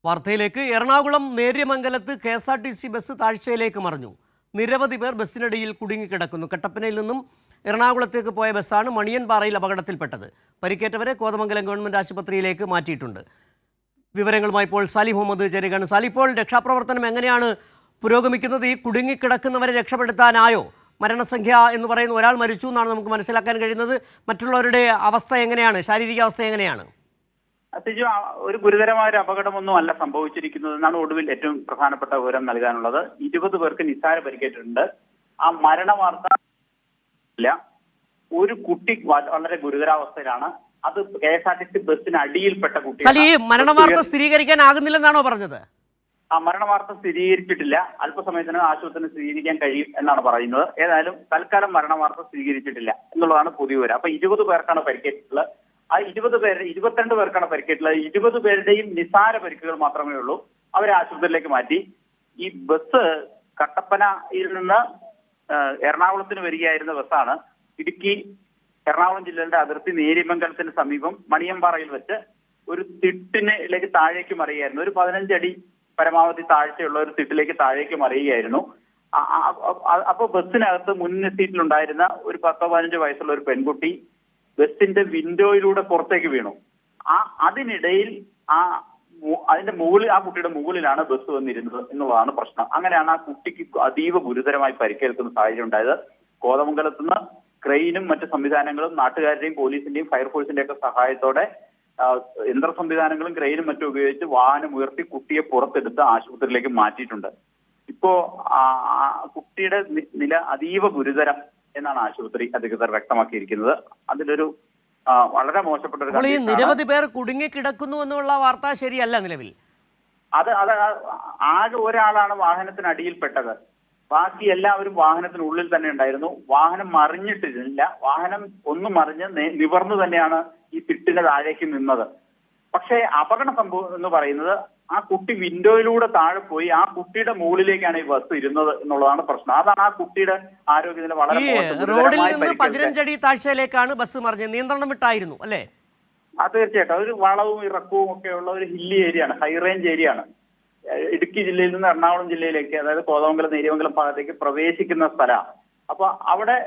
വാർത്തയിലേക്ക്. Ernakulam നേര്യമംഗലത്ത് KSRTC bus താഴ്ചയിലേക്ക് മറിഞ്ഞു. നിരവധി പേർ ബസ്സിനടിയിൽ കുടുങ്ങിക്കിടക്കുന്നു. കട്ടപ്പനയിൽ നിന്നും എറണാകുളത്തേക്ക് പോയ ബസ്സാണ് മണിയൻപാറയിൽ അപകടത്തിൽപ്പെട്ടത്. പരിക്കേറ്റവരെ കോതമംഗലം ഗവൺമെന്റ് ആശുപത്രിയിലേക്ക് മാറ്റിയിട്ടുണ്ട്. വിവരങ്ങളുമായി ഇപ്പോൾ സാലി മുഹമ്മദ് ചേരുകയാണ്. സാലി, ഇപ്പോൾ രക്ഷാപ്രവർത്തനം എങ്ങനെയാണ് പുരോഗമിക്കുന്നത്? ഈ കുടുങ്ങിക്കിടക്കുന്നവരെ രക്ഷപ്പെടുത്താനായോ? മരണസംഖ്യ എന്ന് പറയുന്ന ഒരാൾ മരിച്ചു എന്നാണ് നമുക്ക് മനസ്സിലാക്കാൻ കഴിയുന്നത്. മറ്റുള്ളവരുടെ അവസ്ഥ എങ്ങനെയാണ്? ശാരീരിക അവസ്ഥ എങ്ങനെയാണ്? സിജു, ഒരു ഗുരുതരമായ ഒരു അപകടമൊന്നും അല്ല സംഭവിച്ചിരിക്കുന്നത് എന്നാണ് ഒടുവിൽ ഏറ്റവും പ്രധാനപ്പെട്ട വിവരം നൽകാനുള്ളത്. 20 പേർക്ക് നിസ്സാര പരിക്കേറ്റിട്ടുണ്ട്. ആ മരണ വാർത്ത ഇല്ല. ഒരു കുട്ടി വളരെ ഗുരുതരാവസ്ഥയിലാണ്. അത് KSRTC ബസ്സിന് അടിയിൽപ്പെട്ട കുട്ടി. മരണ വാർത്ത സ്ഥിരീകരിക്കാനാകുന്നില്ലെന്നാണോ പറഞ്ഞത്? ആ മരണ വാർത്ത സ്ഥിരീകരിച്ചിട്ടില്ല. അല്പസമയത്തിനകം ആശുപത്രിയിൽ സ്ഥിരീകരിക്കാൻ കഴിയും എന്നാണ് പറയുന്നത്. ഏതായാലും തൽക്കാലം മരണ വാർത്ത സ്ഥിരീകരിച്ചിട്ടില്ല എന്നുള്ളതാണ് പുതിയ വിവരം. അപ്പൊ 20 പേർക്കാണ് പരിക്കേറ്റിട്ടുള്ളത്. ആ 22 പേർക്കാണ് പരിക്കേറ്റുള്ളത്. 20 പേരുടെയും നിസാര പരിക്കുകൾ മാത്രമേ ഉള്ളൂ. അവരെ ആശുപത്രിയിലേക്ക് മാറ്റി. ഈ ബസ് കട്ടപ്പനയിൽ നിന്ന് എറണാകുളത്തിന് വരികയായിരുന്ന ബസ്സാണ്. ഇടുക്കി എറണാകുളം ജില്ലയുടെ അതിർത്തി നേര്യമംഗലത്തിന് സമീപം മണിയമ്പാറയിൽ വെച്ച് ഒരു തിട്ടിലേക്ക് താഴേക്ക് മറിയുകയായിരുന്നു. ഒരു 15 അടി പരമാവധി താഴ്ചയുള്ള ഒരു തിട്ടിലേക്ക് താഴേക്ക് മറിയുകയായിരുന്നു. അപ്പൊ ബസ്സിനകത്ത് മുൻ സീറ്റിലുണ്ടായിരുന്ന ഒരു 10-15 വയസ്സുള്ള ഒരു പെൺകുട്ടി ബസ്സിന്റെ വിൻഡോയിലൂടെ പുറത്തേക്ക് വീണു. അതിനിടയിൽ അതിന്റെ മുകളിൽ, ആ കുട്ടിയുടെ മുകളിലാണ് ബസ് വന്നിരുന്നത് എന്നുള്ളതാണ് പ്രശ്നം. അങ്ങനെയാണ് ആ കുട്ടിക്ക് അതീവ ഗുരുതരമായി പരിക്കേൽക്കുന്ന സാഹചര്യം ഉണ്ടായത്. കോതമംഗലത്തുനിന്ന് ക്രെയിനും മറ്റു സംവിധാനങ്ങളും നാട്ടുകാരുടെയും പോലീസിന്റെയും ഫയർഫോഴ്സിന്റെയും ഒക്കെ സഹായത്തോടെ യന്ത്ര സംവിധാനങ്ങളും ക്രെയിനും മറ്റും ഉപയോഗിച്ച് വാഹനം ഉയർത്തി കുട്ടിയെ പുറത്തെടുത്ത് ആശുപത്രിയിലേക്ക് മാറ്റിയിട്ടുണ്ട്. ഇപ്പോ കുട്ടിയുടെ നില അതീവ ഗുരുതരം എന്നാണ് ആശുപത്രി അധികൃതർ വ്യക്തമാക്കിയിരിക്കുന്നത്. അതിലൊരു വളരെ മോശപ്പെട്ട ഒരു നിരവധി പേർ കുടുങ്ങിക്കിടക്കുന്നു എന്നുള്ള വാർത്ത ശരിയല്ല നിലവിൽ. അത് ആകെ ഒരാളാണ് വാഹനത്തിനടിയിൽപ്പെട്ടത്. ബാക്കി എല്ലാവരും വാഹനത്തിനുള്ളിൽ തന്നെ ഉണ്ടായിരുന്നു. വാഹനം മറിഞ്ഞിട്ടില്ല. വാഹനം ഒന്ന് മറിഞ്ഞ് നിവർന്നു തന്നെയാണ് ഈ തിട്ടിന്റെ താഴേക്ക് നിന്നത്. പക്ഷേ അപകട സംഭവം എന്ന് പറയുന്നത് ആ കുട്ടി വിൻഡോയിലൂടെ താഴെ പോയി ആ കുട്ടിയുടെ മുകളിലേക്കാണ് ഈ ബസ് ഇരുന്നത് എന്നുള്ളതാണ് പ്രശ്നം. അതാണ് ആ കുട്ടിയുടെ ആരോഗ്യത്തിന് വളരെ റോഡിൽ നിന്ന് 15 അടി താഴ്ചയിലേക്കാണ് ബസ് മറിഞ്ഞത്. നിയന്ത്രണം വിട്ടായിരുന്നു അല്ലേ? തീർച്ചയായിട്ടും. ഒരു വളവും ഇറക്കവും ഒക്കെ ഉള്ള ഒരു ഹില്ലി ഏരിയ ആണ്, ഹൈ റേഞ്ച് ഏരിയ ആണ്. ഇടുക്കി ജില്ലയിൽ നിന്ന് എറണാകുളം ജില്ലയിലേക്ക്, അതായത് കോതമംഗലം നേര്യമംഗലം ഭാഗത്തേക്ക് പ്രവേശിക്കുന്ന സ്ഥലമാണ്. അപ്പൊ അവിടെ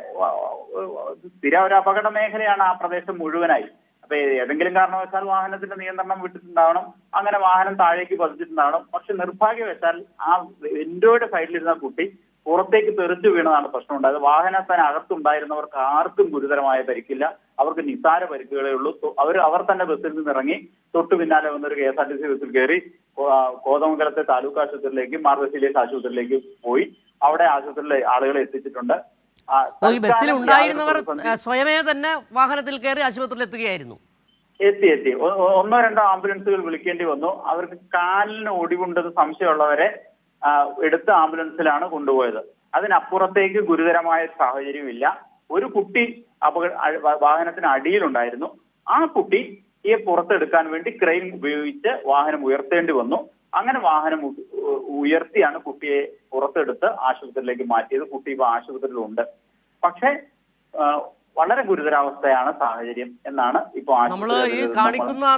സ്ഥിര ഒരു അപകട മേഖലയാണ് ആ പ്രദേശം മുഴുവനായി. അപ്പൊ ഏതെങ്കിലും കാരണവശാൽ വാഹനത്തിന്റെ നിയന്ത്രണം വിട്ടിട്ടുണ്ടാവണം, അങ്ങനെ വാഹനം താഴേക്ക് പതിച്ചിട്ടുണ്ടാവണം. പക്ഷെ നിർഭാഗ്യവശാൽ ആ വിൻഡോയുടെ സൈഡിലിരുന്ന കുട്ടി പുറത്തേക്ക് തെറിച്ചു വീണതാണ് പ്രശ്നം ഉണ്ടായത്. വാഹനത്തിനകത്തുണ്ടായിരുന്നവർക്ക് ആർക്കും ഗുരുതരമായ പരിക്കില്ല. അവർക്ക് നിസ്സാര പരിക്കുകളേ ഉള്ളൂ. അവർ തന്നെ ബസ്സിൽ നിന്ന് ഇറങ്ങി തൊട്ടു പിന്നാലെ വന്നൊരു KSRTC ബസ്സിൽ കയറി കോതമംഗലത്തെ താലൂക്ക് ആശുപത്രിയിലേക്ക്, മാർഗശീലേഷ് ആശുപത്രിയിലേക്ക് പോയി. അവിടെ ആശുപത്രിയിലെ ആളുകളെ എത്തിച്ചിട്ടുണ്ട്. ബസ്സിൽ ഉണ്ടായിരുന്നവർ സ്വയമേ തന്നെ വാഹനത്തിൽ കയറി ആശുപത്രിയിൽ എത്തുകയായിരുന്നു. എത്തി 1-2 ആംബുലൻസുകൾ വിളിക്കേണ്ടി വന്നു. അവർക്ക് കാലിന് ഒടിവുണ്ടെന്ന് സംശയമുള്ളവരെ എടുത്ത് ആംബുലൻസിലാണ് കൊണ്ടുപോയത്. അതിനപ്പുറത്തേക്ക് ഗുരുതരമായ സാഹചര്യമില്ല. ഒരു കുട്ടി വാഹനത്തിന് അടിയിലുണ്ടായിരുന്നു. ആ കുട്ടിയെ പുറത്തെടുക്കാൻ വേണ്ടി ക്രെയിൻ ഉപയോഗിച്ച് വാഹനം ഉയർത്തേണ്ടി വന്നു. അങ്ങനെ വാഹനം ഉയർത്തിയാണ് കുട്ടിയെ പുറത്തെടുത്ത് ആശുപത്രിയിലേക്ക് മാറ്റിയത്. കുട്ടി ഇപ്പോൾ ആശുപത്രിയിലുണ്ട്. പക്ഷേ വളരെ ഗുരുതരാവസ്ഥയാണ് സാഹചര്യം എന്നാണ് ഇപ്പോൾ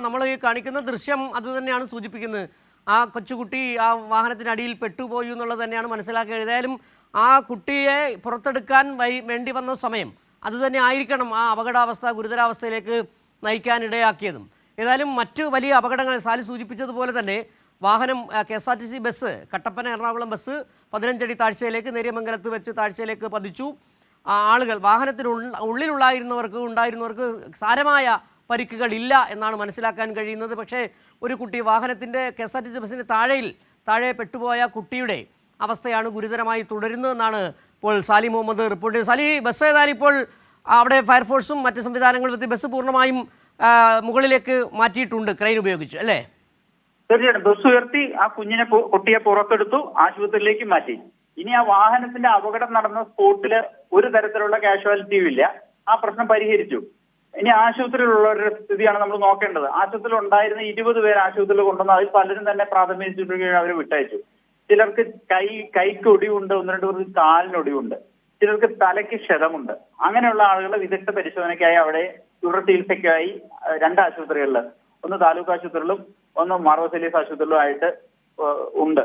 നമ്മൾ ഈ കാണിക്കുന്ന ദൃശ്യം അത് തന്നെയാണ് സൂചിപ്പിക്കുന്നത്. ആ കൊച്ചുകുട്ടി ആ വാഹനത്തിനടിയിൽ പെട്ടുപോയി എന്നുള്ളത് തന്നെയാണ് മനസ്സിലാക്കിയത്. ഏതായാലും ആ കുട്ടിയെ പുറത്തെടുക്കാൻ വേണ്ടി വന്ന സമയം അത് തന്നെ ആയിരിക്കണം ആ അപകടാവസ്ഥ ഗുരുതരാവസ്ഥയിലേക്ക് നയിക്കാനിടയാക്കിയതും. ഏതായാലും മറ്റു വലിയ അപകടങ്ങൾ സാലി സൂചിപ്പിച്ചതുപോലെ തന്നെ വാഹനം KSRTC bus Kattappana Ernakulam bus 15 അടി താഴ്ചയിലേക്ക് നേര്യമംഗലത്ത് വെച്ച് താഴ്ചയിലേക്ക് പതിച്ചു. ആളുകൾ ഉണ്ടായിരുന്നവർക്ക് സാരമായ പരിക്കുകളില്ല എന്നാണ് മനസ്സിലാക്കാൻ കഴിയുന്നത്. പക്ഷേ ഒരു കുട്ടി വാഹനത്തിൻ്റെ KSRTC ബസ്സിന് താഴെ പെട്ടുപോയ കുട്ടിയുടെ അവസ്ഥയാണ് ഗുരുതരമായി തുടരുന്നതെന്നാണ് ഇപ്പോൾ സാലി മുഹമ്മദ് റിപ്പോർട്ട് ചെയ്തത്. സാലി, ബസ് ഏതായാലും ഇപ്പോൾ അവിടെ ഫയർഫോഴ്സും മറ്റ് സംവിധാനങ്ങളും എത്തി ബസ് പൂർണ്ണമായും മുകളിലേക്ക് മാറ്റിയിട്ടുണ്ട് ക്രെയിൻ ഉപയോഗിച്ച് അല്ലേ? തീർച്ചയായിട്ടും. ബസ് ഉയർത്തി ആ കുട്ടിയെ പുറത്തെടുത്തു, ആശുപത്രിയിലേക്ക് മാറ്റി. ഇനി ആ വാഹനത്തിന്റെ അപകടം നടന്ന സ്പോട്ടില് ഒരു തരത്തിലുള്ള കാഷ്വാലിറ്റിയും ഇല്ല. ആ പ്രശ്നം പരിഹരിച്ചു. ഇനി ആശുപത്രിയിലുള്ളവരുടെ സ്ഥിതിയാണ് നമ്മൾ നോക്കേണ്ടത്. ആശുപത്രിയിൽ ഉണ്ടായിരുന്ന 20 പേര് ആശുപത്രിയിൽ കൊണ്ടുവന്ന് അതിൽ പലരും തന്നെ പ്രാഥമിക ശുശ്രൂഷ അവർ വിട്ടയച്ചു. ചിലർക്ക് കൈക്ക് ഒടിവുണ്ട്, 1-2 പേർക്ക് കാലിന് ഒടിവുണ്ട്, ചിലർക്ക് തലയ്ക്ക് ക്ഷതമുണ്ട്. അങ്ങനെയുള്ള ആളുകളെ വിദഗ്ധ പരിശോധനയ്ക്കായി അവിടെ തുടർ ചികിത്സയ്ക്കായി 2 ആശുപത്രികളിൽ, ഒന്ന് താലൂക്ക് ആശുപത്രിയിലും ഒന്ന് മാർ ബസേലിയസ് ആശുപത്രിയിലുമായിട്ട് ഉണ്ട്.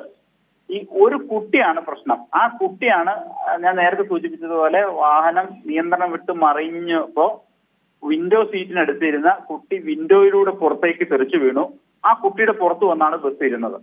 ഈ ഒരു കുട്ടിയാണ് പ്രശ്നം. ആ കുട്ടിയാണ് ഞാൻ നേരത്തെ സൂചിപ്പിച്ചതുപോലെ വാഹനം നിയന്ത്രണം വിട്ട് മറിഞ്ഞപ്പോ വിൻഡോ സീറ്റിനടുത്തിരുന്ന കുട്ടി വിൻഡോയിലൂടെ പുറത്തേക്ക് തെറിച്ചു വീണു. ആ കുട്ടിയുടെ പുറത്തു വന്നാണ് ബസ് ഇരുന്നത്.